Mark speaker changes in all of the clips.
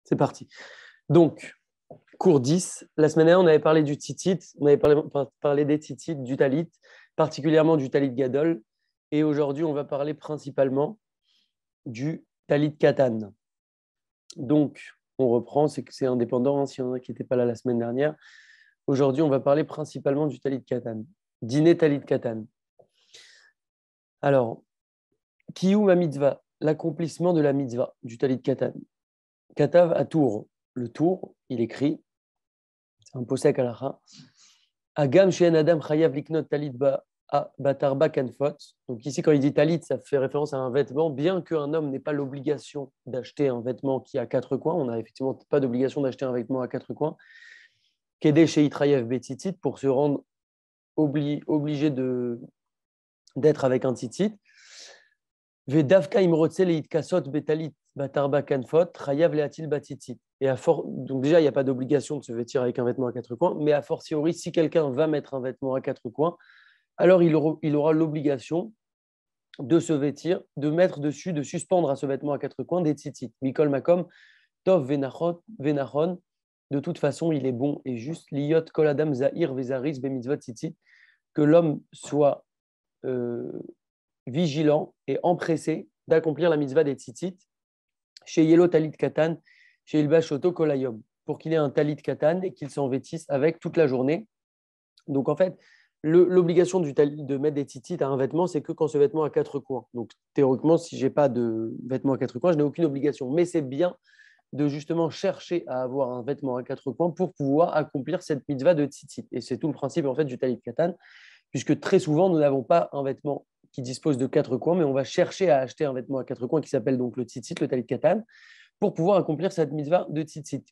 Speaker 1: C'est parti. Donc, cours 10. La semaine dernière, on avait parlé du tzitzit, on avait parlé des tzitzit, du talit, particulièrement du talit gadol. Et aujourd'hui, on va parler principalement du talit katan. Donc, on reprend, c'est que c'est indépendant, s'il y en a qui n'étaient pas là la semaine dernière. Aujourd'hui, on va parler principalement du talit katan. Dîner talit katan. Alors, Kiyum mitzvah, l'accomplissement de la mitzvah du talit katan. Katav à Tours. Le Tour, il écrit, c'est un posek halacha, Agam she'en adam chayav liknot talit batarba kanfot. Donc ici, quand il dit talit, ça fait référence à un vêtement, bien qu'un homme n'ait pas l'obligation d'acheter un vêtement qui a quatre coins. On n'a effectivement pas d'obligation d'acheter un vêtement à quatre coins. Kedé chez Itrayev betitit, pour se rendre obligé d'être avec un titit. Vedavka imrotse leit kasot betalit batarba kanfot chayav leatil batitit. Et donc déjà, il n'y a pas d'obligation de se vêtir avec un vêtement à quatre coins, mais a fortiori, si quelqu'un va mettre un vêtement à quatre coins, alors il aura l'obligation de se vêtir, de mettre dessus, de suspendre à ce vêtement à quatre coins des tzitzit. Mikol makom, tov venachon. De toute façon, il est bon et juste. Liyot kol adam zahir vezaris bemitzvot tzitzit. Que l'homme soit vigilant et empressé d'accomplir la mitzvah des tzitzit. Chez Yelo talit katan, chez Ilbashoto kolayom. Pour qu'il ait un talit katan et qu'il s'en vêtisse avec toute la journée. Donc en fait, l'obligation de mettre des tzitzit à un vêtement, c'est que quand ce vêtement a quatre coins. Donc théoriquement, si je n'ai pas de vêtement à quatre coins, je n'ai aucune obligation. Mais c'est bien de justement chercher à avoir un vêtement à quatre coins pour pouvoir accomplir cette mitzvah de tzitzit. Et c'est tout le principe en fait du talit katan, puisque très souvent, nous n'avons pas un vêtement qui dispose de quatre coins, mais on va chercher à acheter un vêtement à quatre coins qui s'appelle donc le tzitzit, le talit katan, pour pouvoir accomplir cette mitzvah de tzitzit,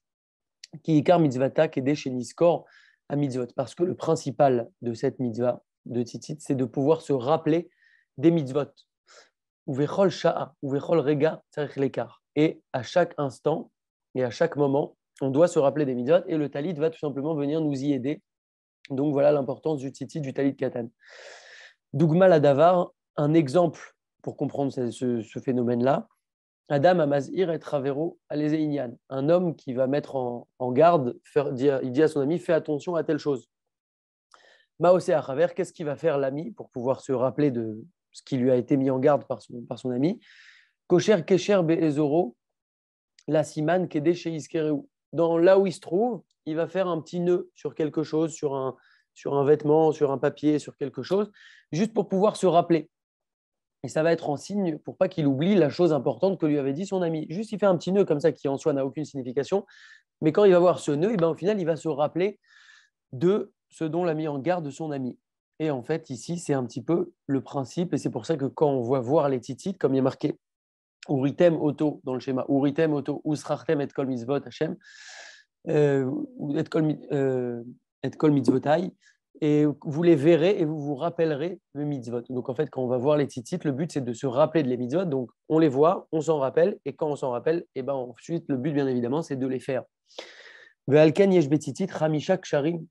Speaker 1: qui est car mitzvata, qui est chez Niskor à mitzvot. Parce que le principal de cette mitzvah de tzitzit, c'est de pouvoir se rappeler des mitzvot. Uvechol sha'a, uvechol rega, tzarich lekar. Et à chaque instant et à chaque moment, on doit se rappeler des mitzvot et le talit va tout simplement venir nous y aider. Donc voilà l'importance du tzitzit, du talit katan. Dougma Ladavar, un exemple pour comprendre ce phénomène-là. Adam Amazir et Travero Alezeinian, un homme qui va mettre en garde, il dit à son ami, fais attention à telle chose. Maosé à travers, qu'est-ce qu'il va faire l'ami pour pouvoir se rappeler de ce qui lui a été mis en garde par son ami. Kocher Kesher Be'ezoro, la Siman Kede chez Iskereu. Dans là où il se trouve, il va faire un petit nœud sur quelque chose, sur un vêtement, sur un papier, sur quelque chose, juste pour pouvoir se rappeler. Et ça va être en signe pour pas qu'il oublie la chose importante que lui avait dit son ami. Juste, il fait un petit nœud comme ça qui en soi n'a aucune signification. Mais quand il va voir ce nœud, et ben, au final, il va se rappeler de ce dont l'a mis en garde son ami. Et en fait, ici, c'est un petit peu le principe. Et c'est pour ça que quand on voit voir les tzitzit, comme il est marqué Uritem Auto dans le schéma, Uritem Auto, Usrartem et Kol Mitzvot Hashem, et Kol Mitzvotai, et vous les verrez et vous vous rappellerez le mitzvot. Donc en fait, quand on va voir les tzitzit, le but c'est de se rappeler de les mitzvot. Donc on les voit, on s'en rappelle, et quand on s'en rappelle, et ben ensuite le but bien évidemment c'est de les faire. Ve'alken yesh betzitzit chamisha ksharim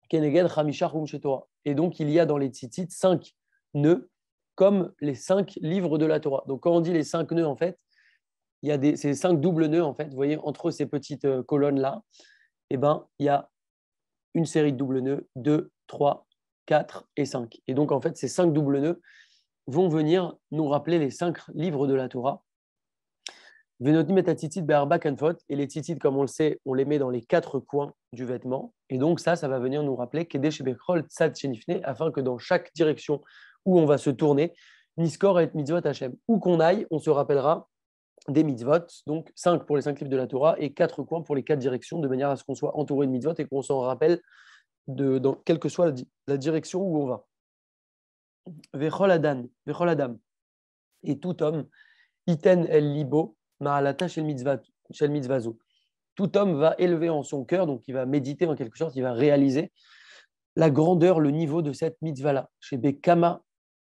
Speaker 1: keneged chamisha chum shetorah. Et donc il y a dans les tzitzit 5 nœuds comme les 5 livres de la Torah. Donc quand on dit les 5 nœuds en fait, il y a ces 5 doubles nœuds en fait. Vous voyez entre ces petites colonnes là, et ben il y a une série de doubles nœuds, 2, 3, 4 et 5. Et donc, en fait, ces 5 doubles nœuds vont venir nous rappeler les 5 livres de la Torah. Et les tzitzit, comme on le sait, on les met dans les 4 coins du vêtement. Et donc, ça va venir nous rappeler afin que dans chaque direction où on va se tourner, Niskor et mitzvot Hashem. Où qu'on aille, on se rappellera des mitzvot, donc 5 pour les 5 livres de la Torah et 4 coins pour les 4 directions, de manière à ce qu'on soit entouré de mitzvot et qu'on s'en rappelle dans quelle que soit la direction où on va. Vechol Adam, et tout homme, iten el libo, ma'alata shel mitzvazo. Tout homme va élever en son cœur, donc il va méditer en quelque sorte, il va réaliser la grandeur, le niveau de cette mitzvah-là. Chez Bekama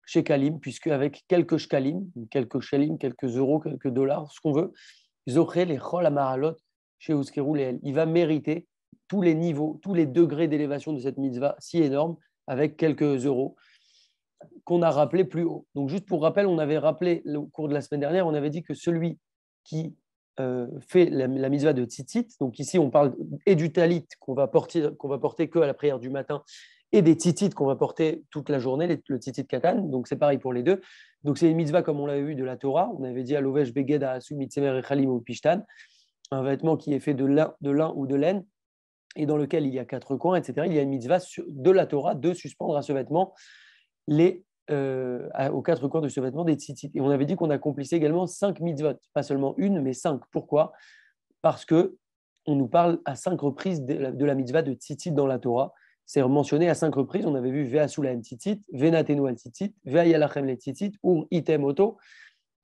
Speaker 1: Shekalim, puisque avec quelques shkalim, quelques euros, quelques dollars, ce qu'on veut, Zoché les chol amaralot chez Uskeru Leel. Il va mériter tous les niveaux, tous les degrés d'élévation de cette mitzvah si énorme, avec quelques euros, qu'on a rappelé plus haut. Donc juste pour rappel, on avait rappelé au cours de la semaine dernière, on avait dit que celui qui fait la mitzvah de tzitzit. Donc ici, on parle et du talit qu'on va porter que à la prière du matin et des tzitzit qu'on va porter toute la journée, le tzitzit katan. Donc c'est pareil pour les deux. Donc c'est une mitzvah comme on l'avait vu de la Torah. On avait dit à l'ovesh beged à asu mitzemer echalim ou pishtan, un vêtement qui est fait de lin ou de laine et dans lequel il y a 4 coins, etc. Il y a une mitzvah de la Torah de suspendre à ce vêtement aux 4 coins de ce vêtement des tzitzit. Et on avait dit qu'on accomplissait également 5 mitzvot, pas seulement une, mais 5. Pourquoi ? Parce que on nous parle à 5 reprises de la mitzvah de tzitzit dans la Torah. C'est mentionné à 5 reprises. On avait vu Ve'asulahem tzitzit, Venatenu al tzitzit, Ve'ayalachem le tzitzit, Ur item oto,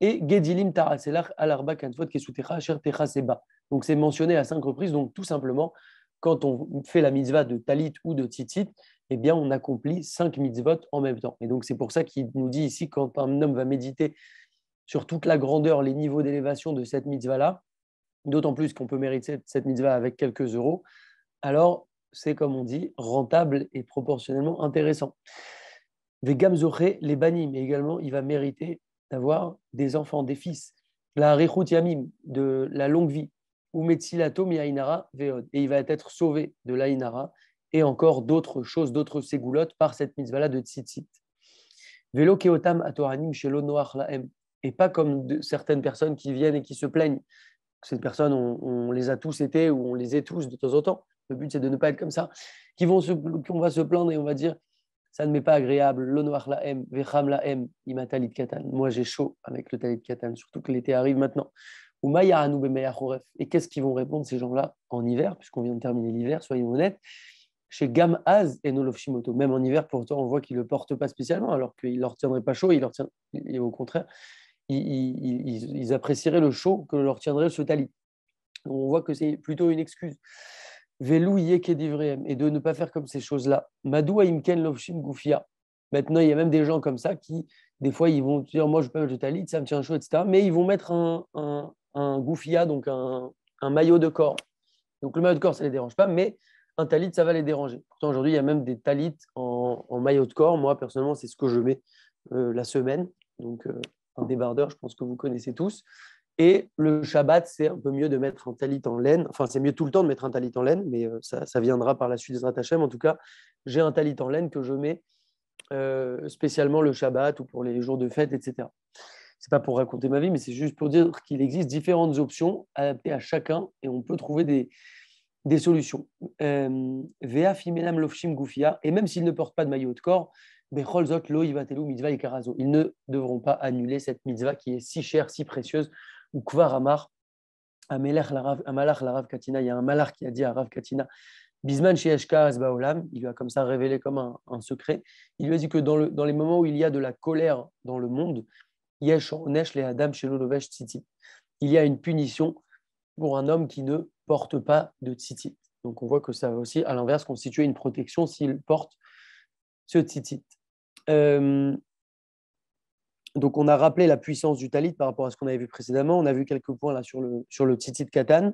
Speaker 1: et Gedilim taraselach al arba kanfot kesutecha asher techa seba. Donc c'est mentionné à 5 reprises. Donc tout simplement, quand on fait la mitzvah de talit ou de tzitzit, eh bien, on accomplit 5 mitzvot en même temps. Et donc, c'est pour ça qu'il nous dit ici, quand un homme va méditer sur toute la grandeur, les niveaux d'élévation de cette mitzvah-là, d'autant plus qu'on peut mériter cette mitzvah avec quelques euros, alors c'est, comme on dit, rentable et proportionnellement intéressant. Vegam zoché, les banim, mais également, il va mériter d'avoir des enfants, des fils. La harichut yamim, de la longue vie. Ou metzilato mi'ainara veod. Et il va être sauvé de l'ainara et encore d'autres choses, d'autres ségoulottes par cette mitzvah-là de tzitzit. Velo keotam atoranim shelo noach laem. Et pas comme certaines personnes qui viennent et qui se plaignent. Ces personnes, on les a tous été ou on les est tous de temps en temps. Le but, c'est de ne pas être comme ça. Qu'on va se plaindre et on va dire ça ne m'est pas agréable. Lo noach laem, vecham laem, ima talit katan. Moi, j'ai chaud avec le talit katan, surtout que l'été arrive maintenant. Et qu'est-ce qu'ils vont répondre ces gens-là en hiver, puisqu'on vient de terminer l'hiver, soyons honnêtes, chez Gam Az et Nolof Shimoto. Même en hiver, pourtant, on voit qu'ils ne le portent pas spécialement, alors qu'il ne leur tiendrait pas chaud, et au contraire, ils apprécieraient le chaud que leur tiendrait ce talit. On voit que c'est plutôt une excuse. Velou yekedivreem, et de ne pas faire comme ces choses-là. Madou imken lovshim goufia. Maintenant, il y a même des gens comme ça qui, des fois, ils vont dire moi, je peux mettre le talit, ça me tient chaud, etc. Mais ils vont mettre un goufia, donc un maillot de corps. Donc le maillot de corps, ça ne les dérange pas, mais un talit, ça va les déranger. Pourtant, aujourd'hui, il y a même des talits en maillot de corps. Moi, personnellement, c'est ce que je mets la semaine. Donc, un débardeur, je pense que vous connaissez tous. Et le Shabbat, c'est un peu mieux de mettre un talit en laine. Enfin, c'est mieux tout le temps de mettre un talit en laine, mais ça viendra par la suite des Hashem. En tout cas, j'ai un talit en laine que je mets spécialement le Shabbat ou pour les jours de fête, etc. C'est pas pour raconter ma vie, mais c'est juste pour dire qu'il existe différentes options adaptées à chacun et on peut trouver des solutions. Vea fimenam lofshim gufia, et même s'ils ne portent pas de maillot de corps, bechol zot lo ivatelu mitzvah ikarazo. Ils ne devront pas annuler cette mitzvah qui est si chère, si précieuse. Ou kvar amar, amalach la Rav Katina, il y a un malach qui a dit à Rav Katina, Bisman sheeshka asbaolam, il lui a comme ça révélé comme un secret. Il lui a dit que dans les moments où il y a de la colère dans le monde, yesh onesh le adam shelo lovesh tzitzit. Il y a une punition pour un homme qui ne porte pas de tzitzit. Donc on voit que ça va aussi, à l'inverse, constituer une protection s'il porte ce tzitzit. Donc on a rappelé la puissance du talit par rapport à ce qu'on avait vu précédemment. On a vu quelques points là sur le tzitzit katan.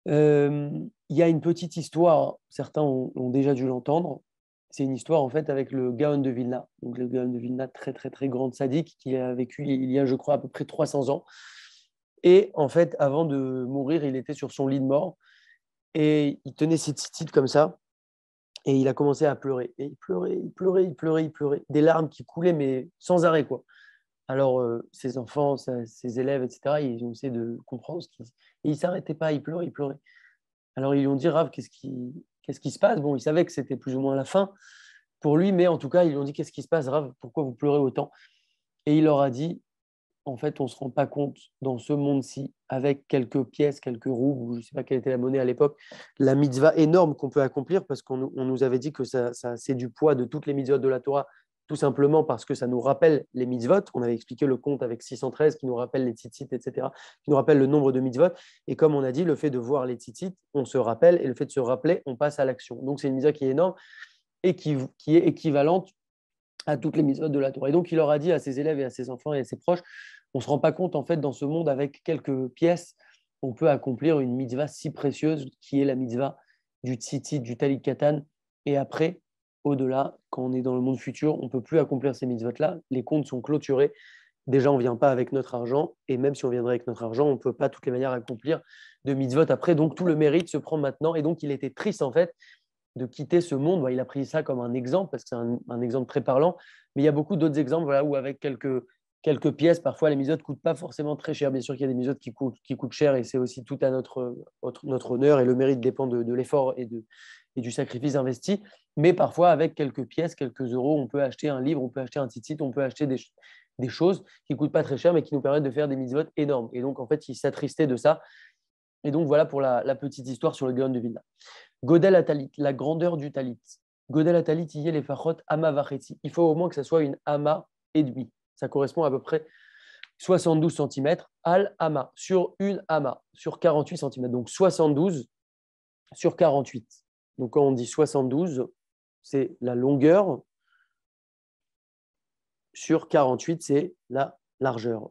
Speaker 1: Il y a une petite histoire, certains ont déjà dû l'entendre. C'est une histoire en fait avec le Gaon de Vilna. Donc le Gaon de Vilna, très très très grand sadique, qui a vécu il y a, je crois, à peu près 300 ans. Et en fait, avant de mourir, il était sur son lit de mort et il tenait ses tzitzit comme ça et il a commencé à pleurer. Et il pleurait, il pleurait, il pleurait, il pleurait. Des larmes qui coulaient, mais sans arrêt, quoi. Alors, ses enfants, ses élèves, etc., ils ont essayé de comprendre ce qu'il... Et il ne s'arrêtait pas, il pleurait, il pleurait. Alors, ils lui ont dit, Rav, qu'est-ce qui se passe? Bon, ils savaient que c'était plus ou moins la fin pour lui, mais en tout cas, ils lui ont dit, qu'est-ce qui se passe, Rav? Pourquoi vous pleurez autant? Et il leur a dit, en fait, on ne se rend pas compte dans ce monde-ci, avec quelques pièces, quelques roubles, je ne sais pas quelle était la monnaie à l'époque, la mitzvah énorme qu'on peut accomplir, parce qu'on nous avait dit que ça c'est du poids de toutes les mitzvot de la Torah, tout simplement parce que ça nous rappelle les mitzvot. On avait expliqué le compte avec 613 qui nous rappelle les tzitzit, etc., qui nous rappelle le nombre de mitzvot. Et comme on a dit, le fait de voir les tzitzit, on se rappelle, et le fait de se rappeler, on passe à l'action. Donc c'est une mitzvah qui est énorme et qui est équivalente à toutes les mitzvot de la Torah. Et donc, il leur a dit à ses élèves et à ses enfants et à ses proches, on ne se rend pas compte, en fait, dans ce monde, avec quelques pièces, on peut accomplir une mitzvah si précieuse qui est la mitzvah du tzitzit, du talit katan. Et après, au-delà, quand on est dans le monde futur, on ne peut plus accomplir ces mitzvot-là. Les comptes sont clôturés déjà, on ne vient pas avec notre argent, et même si on viendrait avec notre argent, on ne peut pas de toutes les manières accomplir de mitzvot après. Donc, tout le mérite se prend maintenant. Et donc, il était triste, en fait, de quitter ce monde. Il a pris ça comme un exemple, parce que c'est un exemple très parlant. Mais il y a beaucoup d'autres exemples voilà, où, avec quelques pièces, parfois, les mitzvot ne coûtent pas forcément très cher. Bien sûr qu'il y a des mitzvot qui coûtent cher, et c'est aussi tout à notre honneur, et le mérite dépend de l'effort et du sacrifice investi. Mais parfois, avec quelques pièces, quelques euros, on peut acheter un livre, on peut acheter un tzitzit, on peut acheter des choses qui ne coûtent pas très cher, mais qui nous permettent de faire des mitzvot énormes. Et donc, en fait, il s'attristait de ça. Et donc, voilà pour la petite histoire sur le Gaon de Vilna. Godel Atalit, la grandeur du talit. Godel Atalit, il y a les fachot ama vachetzi. Il faut au moins que ça soit une ama et demi. Ça correspond à peu près 72 cm al ama, sur une ama, sur 48 cm. Donc 72 sur 48. Donc quand on dit 72, c'est la longueur, sur 48, c'est la largeur.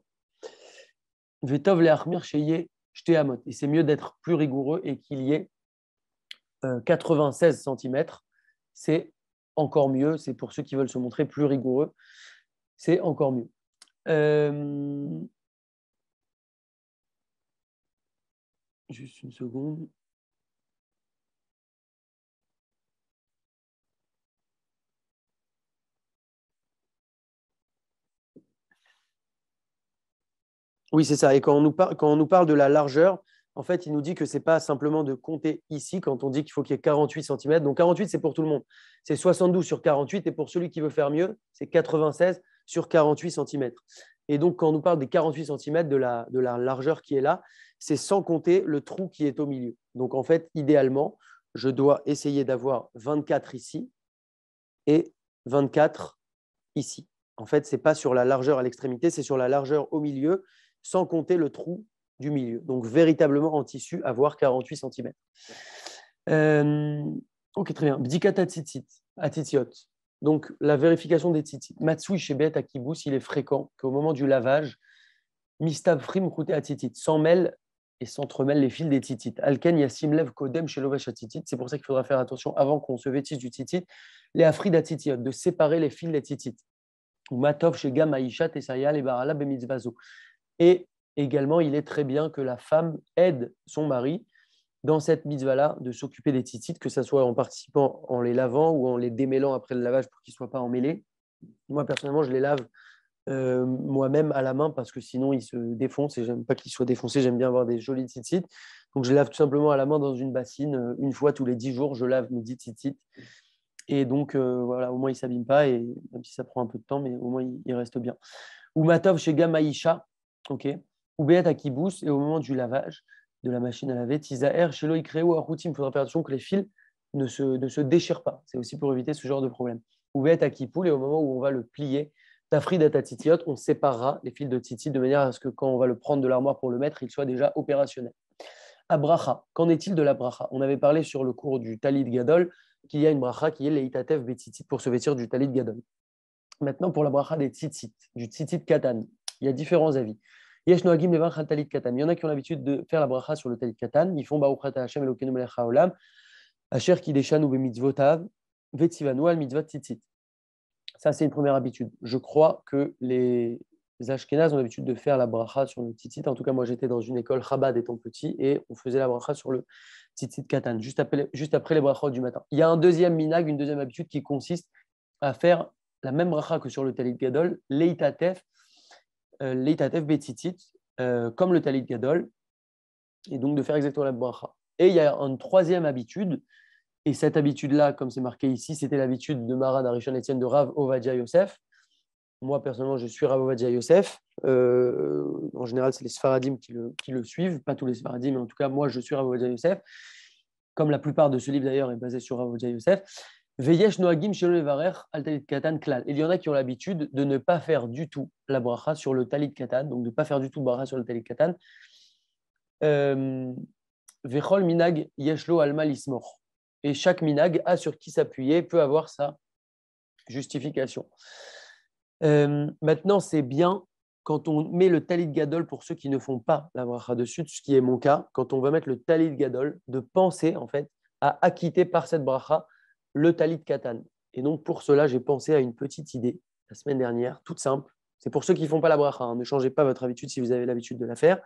Speaker 1: Vetov le achmir sheye shte amot. Et c'est mieux d'être plus rigoureux et qu'il y ait 96 cm. C'est encore mieux. C'est pour ceux qui veulent se montrer plus rigoureux. C'est encore mieux. Juste une seconde. Oui, c'est ça. Et quand on nous parle de la largeur, en fait, il nous dit que ce n'est pas simplement de compter ici quand on dit qu'il faut qu'il y ait 48 cm. Donc 48, c'est pour tout le monde. C'est 72 sur 48. Et pour celui qui veut faire mieux, c'est 96 sur 48 cm. Et donc, quand on nous parle des 48 cm de la largeur qui est là, c'est sans compter le trou qui est au milieu. Donc, en fait, idéalement, je dois essayer d'avoir 24 ici et 24 ici. En fait, ce n'est pas sur la largeur à l'extrémité, c'est sur la largeur au milieu, sans compter le trou du milieu. Donc, véritablement en tissu, avoir 48 cm. Ok, très bien. Bdikat atitiot. Donc, la vérification des tzitzit. Matsui chez Bet à Kibous, il est fréquent qu'au moment du lavage, Mistav Frim Routé Atitit, s'emmêle et s'entremêle les fils des tzitzit. Alken Yassimlev Kodem chez Lovesh Atitit. C'est pour ça qu'il faudra faire attention avant qu'on se vêtisse du tzitzit, les Afrid Atitiot, de séparer les fils des tzitzit. Ou Matov chez Gam Aisha Tesaya les Barala Bemitzvazo. Et également, il est très bien que la femme aide son mari dans cette mitzvah-là de s'occuper des tzitzit, que ce soit en participant en les lavant ou en les démêlant après le lavage pour qu'ils ne soient pas emmêlés. Moi, personnellement, je les lave moi-même à la main parce que sinon, ils se défoncent et j'aime pas qu'ils soient défoncés. J'aime bien avoir des jolis tzitzit. Donc, je les lave tout simplement à la main dans une bassine. Une fois tous les 10 jours, je lave mes 10 tzitzit. Et donc, voilà, au moins, ils ne s'abîment pas. Et même si ça prend un peu de temps, mais au moins, ils restent bien. Ou Matov chez Gamaïcha, ok. Ou Béat à Kibous, et au moment du lavage de la machine à laver, Tisaer, chez Loïkréo, à Routim, il faudra faire attention que les fils ne se déchirent pas. C'est aussi pour éviter ce genre de problème. Ou Béat à Kipoul, et au moment où on va le plier, Tafrid à Tatitiot, on séparera les fils de tzitzit de manière à ce que quand on va le prendre de l'armoire pour le mettre, il soit déjà opérationnel. À bracha, qu'en est-il de la bracha? On avait parlé sur le cours du Talit Gadol qu'il y a une bracha qui est l'Eitatev Betzitzit pour se vêtir du Talit Gadol. Maintenant, pour la bracha des tzitzit, du tzitzit katan, il y a différents avis. Yesh noagim levar talit katan. Il y en a qui ont l'habitude de faire la bracha sur le talit katan. Ils font Baruch ata Hashem Elokeinu melech haolam, asher kideshanu bemitzvotav, vetzivanu al mitzvot tzitzit. Ça, c'est une première habitude. Je crois que les Ashkénazes ont l'habitude de faire la bracha sur le tzitzit. En tout cas, moi, j'étais dans une école Chabad étant petit et on faisait la bracha sur le tzitzit katan, juste après les brachot du matin. Il y a un deuxième minag, une deuxième habitude qui consiste à faire la même bracha que sur le talit gadol, leitatef betzitzit, comme le talit gadol, et donc de faire exactement la bracha. Et il y a une troisième habitude, et cette habitude-là, comme c'est marqué ici, c'était l'habitude de Maran Arishon Etienne de Rav Ovadia Yosef. Moi, personnellement, je suis Rav Ovadia Yosef. En général, c'est les Sfaradim qui le suivent, pas tous les Sfaradim, mais en tout cas, moi, je suis Rav Ovadia Yosef. Comme la plupart de ce livre, d'ailleurs, est basé sur Rav Ovadia Yosef. Veyesh noagim shelo levarer al talit katan klal. Il y en a qui ont l'habitude de ne pas faire du tout la bracha sur le talit katan, donc de ne pas faire du tout bracha sur le talit katan. Vechol minag yeshlo alma lismor. Et chaque minag a sur qui s'appuyer, peut avoir sa justification. Maintenant, c'est bien quand on met le talit gadol pour ceux qui ne font pas la bracha dessus, ce qui est mon cas, quand on va mettre le talit gadol, de penser en fait à acquitter par cette bracha le talit katan. Et donc, pour cela, j'ai pensé à une petite idée la semaine dernière, toute simple. c'est pour ceux qui ne font pas la bracha, hein, ne changez pas votre habitude si vous avez l'habitude de la faire,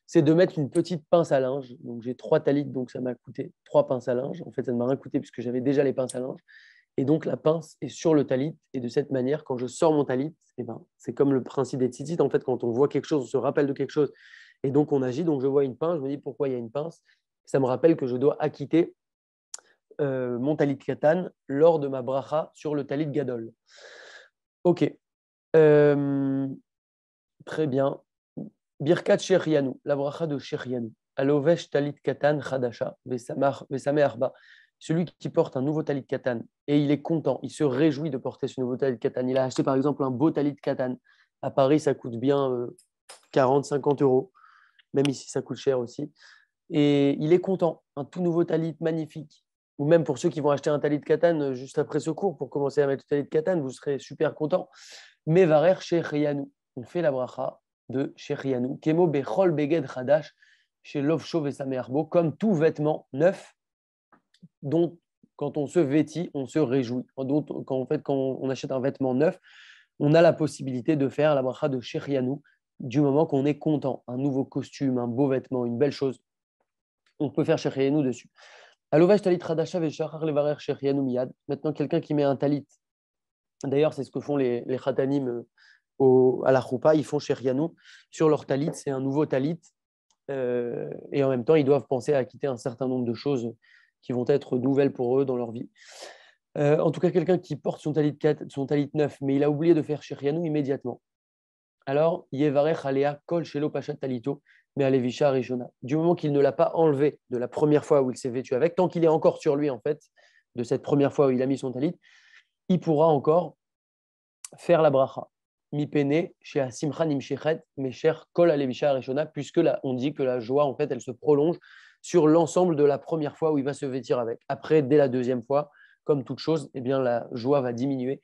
Speaker 1: c'est de mettre une petite pince à linge. Donc j'ai 3 talits, donc ça m'a coûté 3 pinces à linge. En fait, ça ne m'a rien coûté puisque j'avais déjà les pinces à linge. Et donc la pince est sur le talit. Et de cette manière, quand je sors mon talit, eh ben, c'est comme le principe des tzitzit. En fait, quand on voit quelque chose, on se rappelle de quelque chose. Et donc on agit. Donc je vois une pince, je me dis pourquoi il y a une pince. Ça me rappelle que je dois acquitter mon talit katan lors de ma bracha sur le talit gadol. Ok. Très bien. Birkat Shechianu, la bracha de Shechianu. Alovesh talit katan chadasha, vesame arba. Celui qui porte un nouveau talit katan et il est content, il se réjouit de porter ce nouveau talit katan. Il a acheté par exemple un beau talit katan. À Paris, ça coûte bien 40, 50 euros. Même ici, ça coûte cher aussi. Et il est content, un tout nouveau talit magnifique. Ou même pour ceux qui vont acheter un talit katan juste après ce cours pour commencer à mettre le talit katan, vous serez super content. Mevarer Shechianu. On fait la bracha de Shechianu. Kemo bechol beged chadash chez Lovsho Vesamearbo, comme tout vêtement neuf dont quand on se vêtit, on se réjouit. Quand on achète un vêtement neuf, on a la possibilité de faire la bracha de Shechianu du moment qu'on est content. Un nouveau costume, un beau vêtement, une belle chose. On peut faire Shechianu dessus. Alovash talit radasha veshachar levarer Shechianu miyad. Maintenant, quelqu'un qui met un talit. D'ailleurs, c'est ce que font les khatanim à la choupa, ils font Shechianu sur leur talit, c'est un nouveau talit, et en même temps, ils doivent penser à quitter un certain nombre de choses qui vont être nouvelles pour eux dans leur vie. En tout cas, quelqu'un qui porte son talit neuf, mais il a oublié de faire Shechianu immédiatement. Alors, Yevarech Alea Kol Shelo Pachat Talito, mais Alevisha Rishona. Du moment qu'il ne l'a pas enlevé de la première fois où il s'est vêtu avec, tant qu'il est encore sur lui, en fait, de cette première fois où il a mis son talit, il pourra encore faire la bracha. Mi-pene, chez Asimcha Nimshechet, mes chers Kol Alevisha Rishona, puisque là, on dit que la joie, en fait, elle se prolonge sur l'ensemble de la première fois où il va se vêtir avec. Après, dès la deuxième fois, comme toute chose, eh bien, la joie va diminuer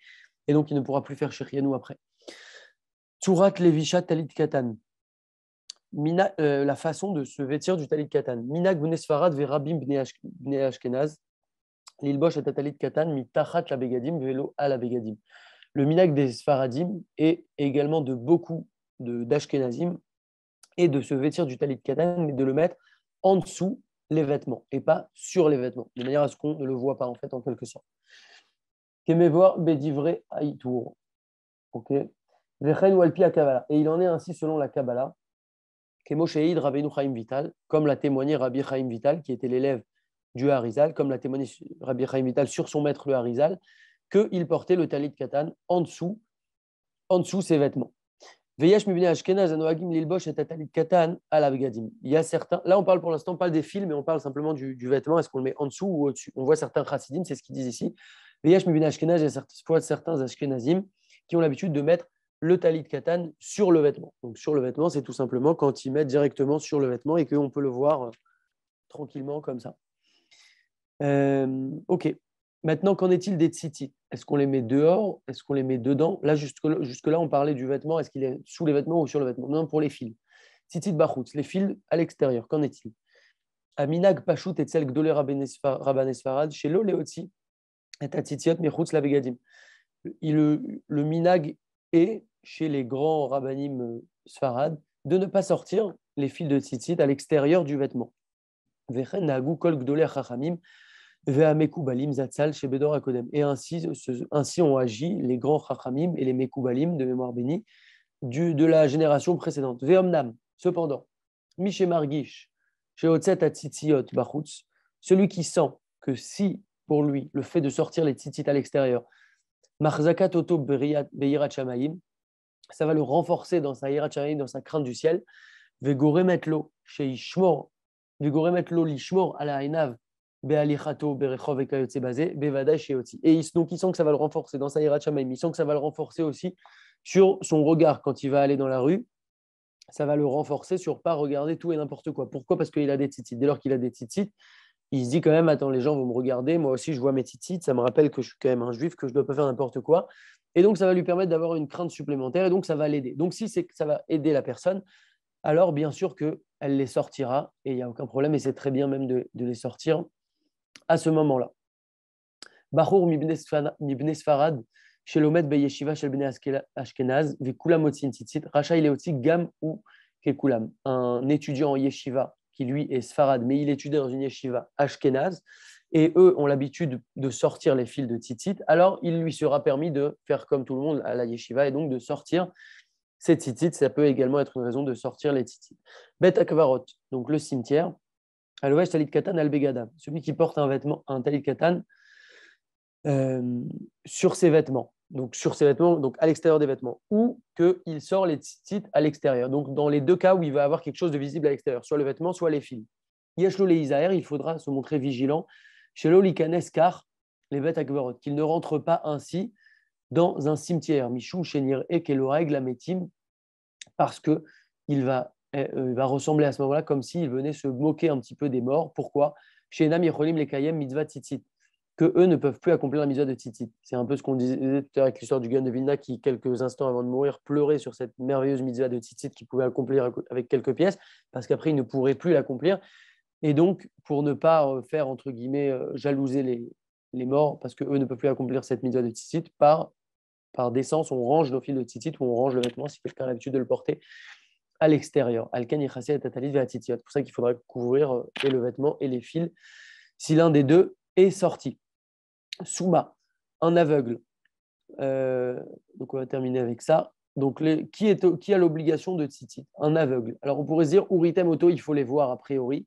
Speaker 1: et donc il ne pourra plus faire Shechianu après. Tsurat Levisha Talit Katan. La façon de se vêtir du Talit Katan. Minag Bnei Sfarad ve Rabim Bnei Ashkenaz. L'ilbosh et Talit Katan, mitachat la begadim, velo à la begadim. Le minag des Sfaradim est également de beaucoup d'Ashkenazim et de se vêtir du talit katan, mais de le mettre en dessous les vêtements et pas sur les vêtements, de manière à ce qu'on ne le voit pas en fait en quelque sorte. Kemevoir bedivre aïtour. Ok. Vechen walpi Kabbalah. Et il en est ainsi selon la Kabbalah. Kemo sheid Rabbeinu Chaim Vital, comme l'a témoigné Rabbi Chaim Vital, qui était l'élève du Harizal, comme l'a témoigné Rabbi Chaim Vital sur son maître le Harizal, qu'il portait le talit katan en dessous ses vêtements. Veyesh mibnei Ashkenaz anoagim lilbosh et talit katan à la begadim. Il y a certains, là on parle pour l'instant pas des fils, mais on parle simplement du vêtement. Est-ce qu'on le met en dessous ou au-dessus? On voit certains chassidim, c'est ce qu'ils disent ici. Veyesh mibnei Ashkenaz, il y a certains Ashkenazim qui ont l'habitude de mettre le talit katan sur le vêtement. Donc sur le vêtement, c'est tout simplement quand ils mettent directement sur le vêtement et qu'on peut le voir tranquillement comme ça. Ok. Maintenant, qu'en est-il des tzitzit? Est-ce qu'on les met dehors? Est-ce qu'on les met dedans? Là, jusque-là, on parlait du vêtement. Est-ce qu'il est sous les vêtements ou sur le vêtement? Non, pour les fils. Tzitzit bachutz, les fils à l'extérieur. Qu'en est-il? Aminag pashut et tsel gdolé rabbanes farad, chez l'oléotzi, et tatzitziot mechutz la begadim. Le minag est, chez les grands rabbanim sfarad, de ne pas sortir les fils de tzitzit à l'extérieur du vêtement. Vechen nagu kol gdolé chachamim, et ainsi ont agi les grands chachamim et les mekoubalim de mémoire bénie de la génération précédente. Veomnam, cependant, Miché Margish, chez Otzet Atzitziot Bachutz, celui qui sent que si, pour lui, le fait de sortir les tzitzit à l'extérieur, Marzakat Oto Beyirat Shamayim, ça va le renforcer dans sa Yirat Shamayim, dans sa crainte du ciel, Vegoremetlo, chez Ishmor, Vegoremetlo Lishmor à la Enav, et donc, il sent que ça va le renforcer dans sa Yirat Shamayim. Il sent que ça va le renforcer aussi sur son regard quand il va aller dans la rue. Ça va le renforcer sur pas regarder tout et n'importe quoi. Pourquoi? Parce qu'il a des tzitzit. Dès lors qu'il a des tzitzit, il se dit quand même, attends, les gens vont me regarder. Moi aussi, je vois mes tzitzit. Ça me rappelle que je suis quand même un juif, que je ne dois pas faire n'importe quoi. Et donc, ça va lui permettre d'avoir une crainte supplémentaire. Et donc, ça va l'aider. Donc, si c'est que ça va aider la personne, alors bien sûr qu'elle les sortira. Et il n'y a aucun problème. Et c'est très bien même de les sortir à ce moment-là. Bachour Mibne Sfarad, chez l'Omet Beyeshiva shel Bnei Ashkenaz, Vekula Motzin Tzitzit, Racha il est aussi Gam ou Kekulam, un étudiant en yeshiva qui lui est Sfarad, mais il étudie dans une yeshiva Ashkenaz, et eux ont l'habitude de sortir les fils de tzitzit, alors il lui sera permis de faire comme tout le monde à la yeshiva et donc de sortir ces tzitzit. Ça peut également être une raison de sortir les tzitzit. Bet Akvarot, donc le cimetière, Alovesh Talit Katan Al-Begada, celui qui porte un vêtement, un Talit Katan sur ses vêtements. Donc sur ses vêtements, donc à l'extérieur des vêtements, ou qu'il sort les tzitzit à l'extérieur. Donc dans les deux cas où il va avoir quelque chose de visible à l'extérieur, soit le vêtement, soit les fils. Yeshlo le Isaer, il faudra se montrer vigilant. Chez l'Olikanes, car les bêtes akvarot, qu'il ne rentre pas ainsi dans un cimetière. Michou, Chénir et Keloraeg, la métim, parce qu'il va ressembler à ce moment-là comme s'il venait se moquer un petit peu des morts. Pourquoi? Chez Nam Yecholim les Kayem mitzvah tzitzit, que eux ne peuvent plus accomplir la mitzvah de tzitzit. C'est un peu ce qu'on disait tout à l'heure avec l'histoire du Gaon de Vilna qui, quelques instants avant de mourir, pleurait sur cette merveilleuse mitzvah de tzitzit qu'il pouvait accomplir avec quelques pièces, parce qu'après, il ne pourrait plus l'accomplir. Et donc, pour ne pas faire, entre guillemets, jalouser les morts, parce qu'eux ne peuvent plus accomplir cette mitzvah de tzitzit, par décence, on range nos fils de tzitzit ou on range le vêtement si quelqu'un a l'habitude de le porter à l'extérieur. Alken yichaseh et tatalit ve'atzitzit. C'est pour ça qu'il faudra couvrir et le vêtement et les fils si l'un des deux est sorti. Souma, un aveugle. Donc on va terminer avec ça. Donc qui a l'obligation de tzitzit? Un aveugle. Alors on pourrait se dire, uritem auto, il faut les voir a priori,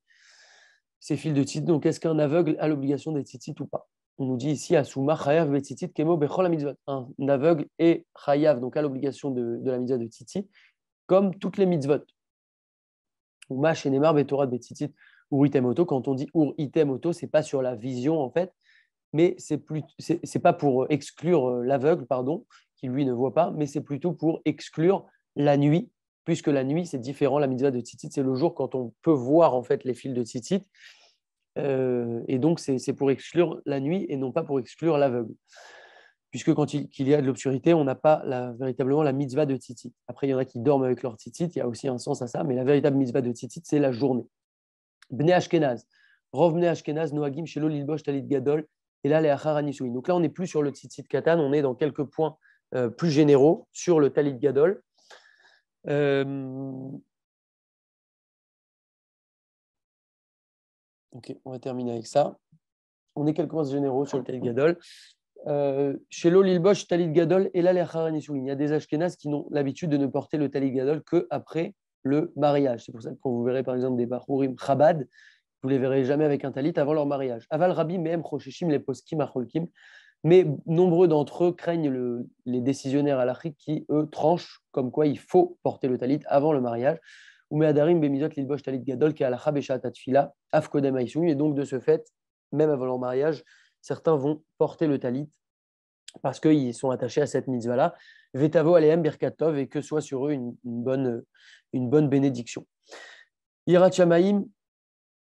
Speaker 1: ces fils de tzitzit. Donc est-ce qu'un aveugle a l'obligation des tzitzit ou pas? On nous dit ici, Asuma, Chayav, Betzitzit, Kemo, Bechol, Mitzvot. Un aveugle est Chayav, donc a l'obligation de la mitzvah de tzitzit, comme toutes les mitzvot. Ou Ma, Shenemar, Betorah, Betzitzit, Uritem auto. Quand on dit Uritem auto, ce n'est pas sur la vision en fait, mais c'est pas pour exclure l'aveugle, pardon, qui lui ne voit pas, mais c'est plutôt pour exclure la nuit, puisque la nuit c'est différent. La mitzvah de tzitzit, c'est le jour quand on peut voir en fait les fils de tzitzit. Et donc, c'est pour exclure la nuit et non pas pour exclure l'aveugle. Puisque quand il y a de l'obscurité, on n'a pas véritablement la mitzvah de tzitzit. Après, il y en a qui dorment avec leur tzitzit, il y a aussi un sens à ça, mais la véritable mitzvah de tzitzit, c'est la journée. Bnei Ashkenaz. Rov Bnei Ashkenaz, Noagim, Shelo, Lilbosh, Talit Gadol, et là, les Achar Anisui. Donc là, on n'est plus sur le tzitzit katan, on est dans quelques points plus généraux sur le Talit Gadol. Ok, on va terminer avec ça. On est quelques points généraux sur le Talit Gadol. Chez l'Olilbosh, Talit Gadol, et là, les Haranisuin. Il y a des Ashkénazes qui n'ont l'habitude de ne porter le Talit Gadol qu'après le mariage. C'est pour ça que quand vous verrez par exemple des Bachurim Chabad, vous ne les verrez jamais avec un Talit avant leur mariage. Aval Rabbi, Mehem, Chosheshim, les Poskim, Acholkim. Mais nombreux d'entre eux craignent les décisionnaires halachiques qui, eux, tranchent comme quoi il faut porter le Talit avant le mariage. Ou Meadarim, Bemizot, Lilbosh, Talit Gadol, qui est Alacha, Beshat, Atfila, Afkodem, Aïsoui. Et donc, de ce fait, même avant leur mariage, certains vont porter le talit parce qu'ils sont attachés à cette mitzvah-là. Vetavo alehem birkatov, et que soit sur eux une bonne bénédiction. Yirat Shamaim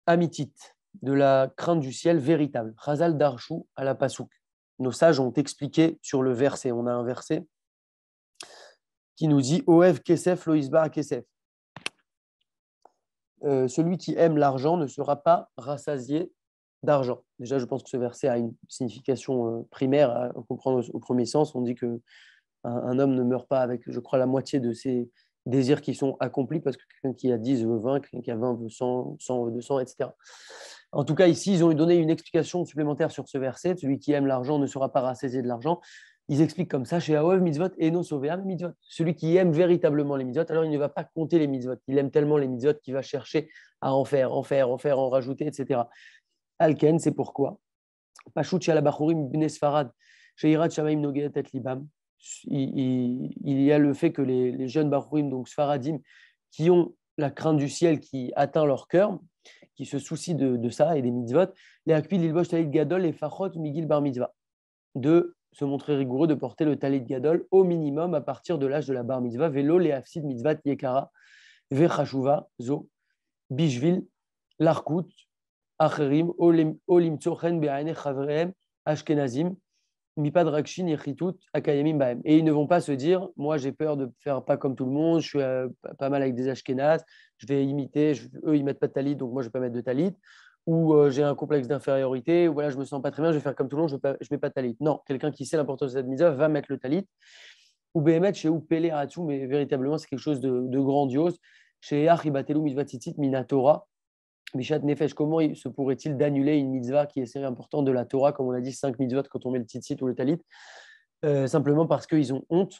Speaker 1: amitit, de la crainte du ciel véritable. Chazal darshu à la pasouk. Nos sages ont expliqué sur le verset. On a un verset qui nous dit Oev kesef lo isba kesef. Celui qui aime l'argent ne sera pas rassasié d'argent. Déjà, je pense que ce verset a une signification primaire à comprendre au premier sens. On dit qu'un homme ne meurt pas avec, je crois, la moitié de ses désirs qui sont accomplis, parce que quelqu'un qui a 10 veut 20, quelqu'un qui a 20 veut 100, 100 veut 200, etc. En tout cas, ici, ils ont donné une explication supplémentaire sur ce verset. Celui qui aime l'argent ne sera pas rassasié de l'argent. Ils expliquent comme ça, chez Aoev mitzvot et no soveam mitzvot. Celui qui aime véritablement les mitzvot, alors il ne va pas compter les mitzvot. Il aime tellement les mitzvot qu'il va chercher à en faire, en rajouter, etc. Alken, c'est pourquoi. Pashut shala bachurim bnei Sfarad, sheirat shamaim nogeat et libam. Il y a le fait que les jeunes bachurim, donc Sfaradim, qui ont la crainte du ciel qui atteint leur cœur, qui se soucient de ça et des mitzvot, les akpil lilbosh talit gadol et fachot migil bar mitzvah, de se montrer rigoureux, de porter le talit gadol au minimum à partir de l'âge de la bar mitzvah, velo le hafsid mitzvat yekara, vechashuva zo, bishvil, l'arkout, Acherim, Olim Tzochen, Be'ane, Chavreem, Ashkenazim, Mipad Rakshin et Chitut Akayamim Bahem. Et ils ne vont pas se dire, moi j'ai peur de faire pas comme tout le monde, je suis pas mal avec des Ashkénazes, je vais imiter, eux ils mettent pas de talit, donc moi je vais pas mettre de talit, ou j'ai un complexe d'infériorité, ou voilà, je me sens pas très bien, je vais faire comme tout le monde, je mets pas de talit. Non, quelqu'un qui sait l'importance de cette mitzvah va mettre le talit. Ou Behemet chez ou Pele Hatsu, mais véritablement c'est quelque chose de grandiose. Chez Achibatelou Mitzvah Tzitzit Minatora. Bishat Nefesh, comment se pourrait-il d'annuler une mitzvah qui est assez importante de la Torah, comme on a dit, 5 mitzvot quand on met le tzitzit ou le talit, simplement parce qu'ils ont honte,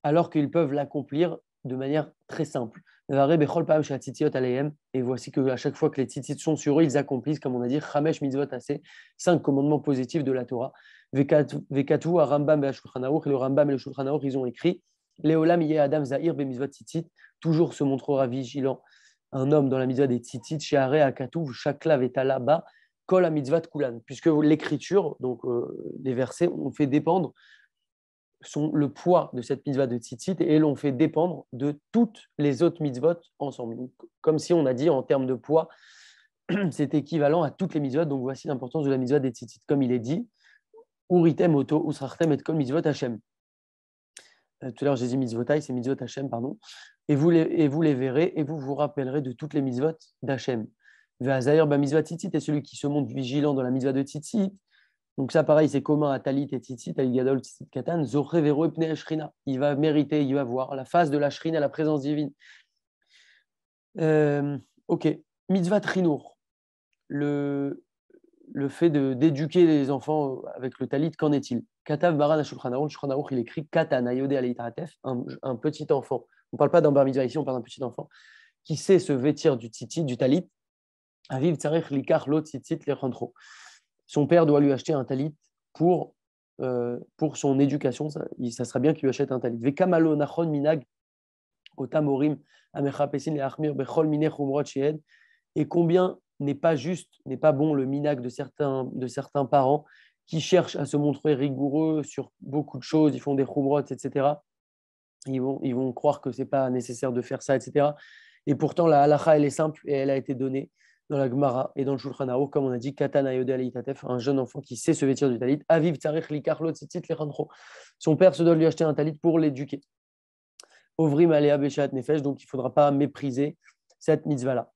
Speaker 1: alors qu'ils peuvent l'accomplir de manière très simple. Et voici qu'à chaque fois que les tzitzit sont sur eux, ils accomplissent, comme on a dit, Chamesh mitzvot assez, 5 commandements positifs de la Torah. Vekatu, Rambam et Shulchan Aruch, et le Rambam et le Shulchan Aruch, ils ont écrit Léolam yé Adam Zahir be mitzvot tzitzit, toujours se montrera vigilant un homme dans la mitzvah des tzitzit, chez Are Akatouv, Shaklav et Talaba, Kol la mitzvah de Kulan, puisque l'écriture, donc les versets, ont fait dépendre le poids de cette mitzvah de tzitzit et l'ont fait dépendre de toutes les autres mitzvot ensemble. Donc, comme si on a dit en termes de poids, c'est équivalent à toutes les mitzvot. Donc voici l'importance de la mitzvah des tzitzit. Comme il est dit, Uritem oto usrachtem et kol mitzvot Hashem. Tout à l'heure, j'ai dit mitzvotai, c'est mitzvot Hashem, pardon. Et vous les verrez et vous vous rappellerez de toutes les mitzvot d'Hachem. Ve'azayir ba mitzvah tzitzit est celui qui se montre vigilant dans la mitzvah de tzitzit. Donc ça, pareil, c'est commun à Talit et Tzitzit, Talit Gadol, Tzitzit Katan. Zoche vero epnei Shrina. Il va mériter, il va voir la face de la Shrina, la présence divine. Ok. Mitzvah Trinour. Le fait d'éduquer les enfants avec le Talit, qu'en est-il? Katav Baran Shulchan Aruch. Shulchan Aruch, il écrit Katan Ayode Aleitratef, un petit enfant. On ne parle pas d'un bar mitzvah ici, on parle d'un petit enfant qui sait se vêtir du Tzitzit, du Talit. Aviv Tzarech Likar Lo Tzitzit Lechantro. Son père doit lui acheter un talit pour son éducation. Ça sera bien qu'il lui achète un talit. Vekamalo nachon minag otamorim amechapesin leachmir bechol mine chumrot sheed. Et combien n'est pas juste, n'est pas bon le minag de certains parents qui cherchent à se montrer rigoureux sur beaucoup de choses, ils font des chumrot, etc. Ils vont croire que ce n'est pas nécessaire de faire ça, etc. Et pourtant, la halacha, elle est simple et elle a été donnée dans la Gemara et dans le Shulchan Aruch, comme on a dit, Katan Ayode Aleitratef, un jeune enfant qui sait se vêtir du talit. Aviv Tzarech Likarlo Tzitzit Lechandro. Son père se doit lui acheter un talit pour l'éduquer. Ovrim Alea Beshat Nefesh, donc il ne faudra pas mépriser cette mitzvah-là.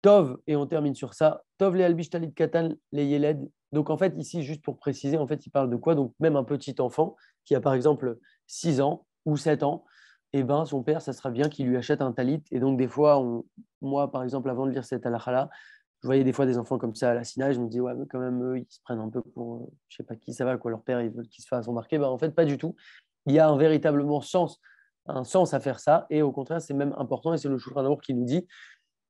Speaker 1: Tov, et on termine sur ça, Tov le Albish Talit Katan le Yeled. Donc en fait, ici, juste pour préciser, en fait, il parle de quoi? Donc même un petit enfant qui a par exemple 6 ans ou 7 ans, eh ben, son père, ça sera bien qu'il lui achète un talit. Et donc, des fois, moi, par exemple, avant de lire cette halakha-là, je voyais des fois des enfants comme ça à la Sina et je me dis, ouais, mais quand même, eux, ils se prennent un peu pour, je sais pas qui ça va, quoi. Leur père, ils veulent qu'ils se fassent embarquer. Ben, en fait, pas du tout. Il y a un sens à faire ça. Et au contraire, c'est même important. Et c'est le Shulchan Aruch qui nous dit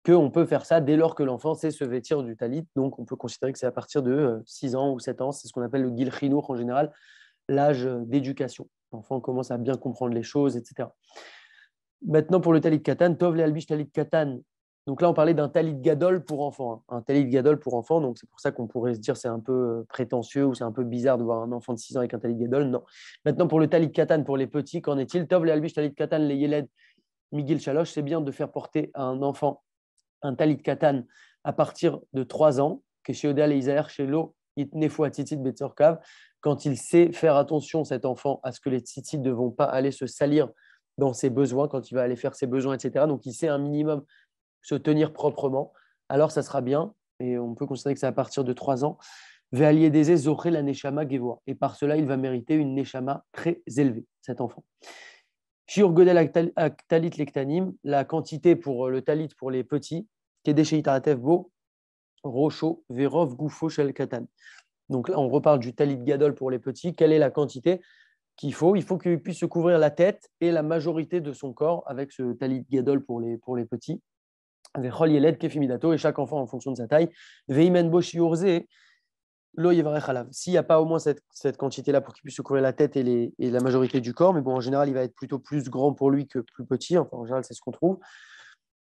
Speaker 1: qu'on peut faire ça dès lors que l'enfant sait se vêtir du talit. Donc, on peut considérer que c'est à partir de 6 ans ou 7 ans. C'est ce qu'on appelle le Gil Chinour en général, l'âge d'éducation. L'enfant commence à bien comprendre les choses, etc. Maintenant, pour le talit katan, Tov le albish talit katan. Donc là, on parlait d'un talit gadol pour enfants. Un talit gadol pour enfants, donc c'est pour ça qu'on pourrait se dire c'est un peu prétentieux ou c'est un peu bizarre de voir un enfant de 6 ans avec un talit gadol. Non. Maintenant, pour le talit katan, pour les petits, qu'en est-il? Tov le albish talit katan le yeled migil shalosh. C'est bien de faire porter à un enfant un talit katan à partir de 3 ans, que chez Odal et Isaïr, chez l'eau, itnefu atitit betzorkav, quand il sait faire attention, cet enfant, à ce que les tzitzit ne vont pas aller se salir dans ses besoins, quand il va aller faire ses besoins, etc. Donc, il sait un minimum se tenir proprement. Alors, ça sera bien, et on peut considérer que c'est à partir de 3 ans. Ve'aliedeze zoché la neshama gevoa. Et par cela, il va mériter une neshama très élevée, cet enfant. Shiur godel talit lektanim, la quantité pour le talit pour les petits, kedesheit aratef bo, rocho, verov, goufo, shel katan. Donc là, on reparle du talit gadol pour les petits. Quelle est la quantité qu'il faut? Il faut qu'il puisse se couvrir la tête et la majorité de son corps avec ce talit gadol pour les petits. Vechol yeled kefimidato, et chaque enfant en fonction de sa taille. Veimen bo shiurze, lo yevarech alav. S'il n'y a pas au moins cette quantité-là pour qu'il puisse se couvrir la tête et la majorité du corps, mais bon, en général, il va être plutôt plus grand pour lui que plus petit. Enfin, en général, c'est ce qu'on trouve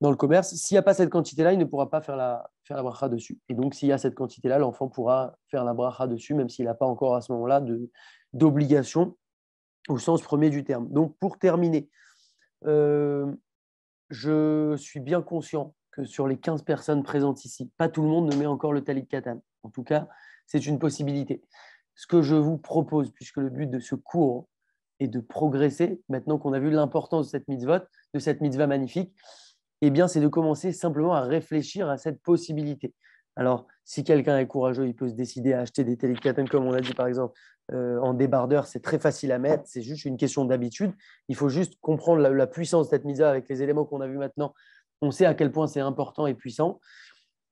Speaker 1: dans le commerce. S'il n'y a pas cette quantité-là, il ne pourra pas faire la bracha dessus. Et donc, s'il y a cette quantité-là, l'enfant pourra faire la bracha dessus, même s'il n'a pas encore à ce moment-là d'obligation au sens premier du terme. Donc, pour terminer, je suis bien conscient que sur les 15 personnes présentes ici, pas tout le monde ne met encore le talit katan. En tout cas, c'est une possibilité. ce que je vous propose, puisque le but de ce cours est de progresser, maintenant qu'on a vu l'importance de cette mitzvah magnifique, eh bien, c'est de commencer simplement à réfléchir à cette possibilité. Alors, si quelqu'un est courageux, il peut se décider à acheter des talit katan, comme on a dit par exemple, en débardeur, c'est très facile à mettre, c'est juste une question d'habitude. Il faut juste comprendre la puissance de cette mitzvah avec les éléments qu'on a vus maintenant. On sait à quel point c'est important et puissant.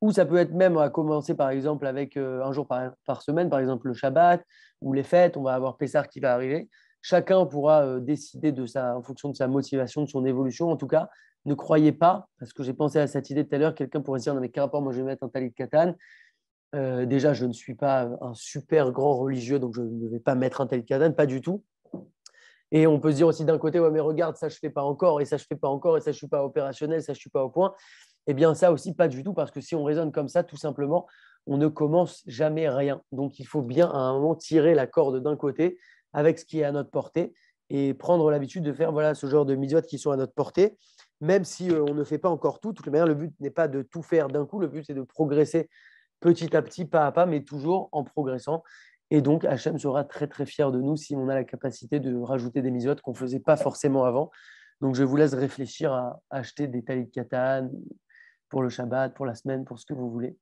Speaker 1: Ou ça peut être même à commencer par exemple avec un jour par semaine, par exemple le Shabbat ou les fêtes, on va avoir Pessah qui va arriver. Chacun pourra décider en fonction de sa motivation, de son évolution. En tout cas, ne croyez pas, parce que j'ai pensé à cette idée tout à l'heure, quelqu'un pourrait se dire, non mais quel rapport, moi je vais mettre un talit katan. Déjà, je ne suis pas un super grand religieux, donc je ne vais pas mettre un talit katan, pas du tout. Et on peut se dire aussi d'un côté, ouais, mais regarde, ça je ne fais pas encore, et ça je ne fais pas encore, et ça je ne suis pas opérationnel, ça je ne suis pas au point. Eh bien, ça aussi, pas du tout, parce que si on raisonne comme ça, tout simplement, on ne commence jamais rien. Donc, il faut bien à un moment tirer la corde d'un côté avec ce qui est à notre portée et prendre l'habitude de faire voilà, ce genre de mitzvot qui sont à notre portée, même si on ne fait pas encore tout. De toute manière, le but n'est pas de tout faire d'un coup, le but c'est de progresser petit à petit, pas à pas, mais toujours en progressant. Et donc, Hachem sera très, très fier de nous si on a la capacité de rajouter des mitzvot qu'on ne faisait pas forcément avant. Donc, je vous laisse réfléchir à acheter des talit katan pour le Shabbat, pour la semaine, pour ce que vous voulez.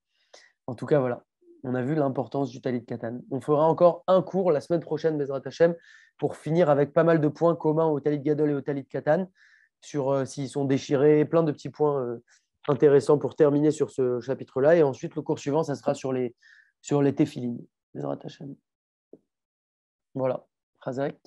Speaker 1: En tout cas, voilà, on a vu l'importance du talit katan. On fera encore un cours la semaine prochaine, Bezrat Hachem, pour finir avec pas mal de points communs au talit gadol et au talit katan, sur s'ils sont déchirés, plein de petits points intéressants pour terminer sur ce chapitre-là. Et ensuite, le cours suivant, ça sera sur les téphilines, Bezrat Hachem. Voilà, Chazak.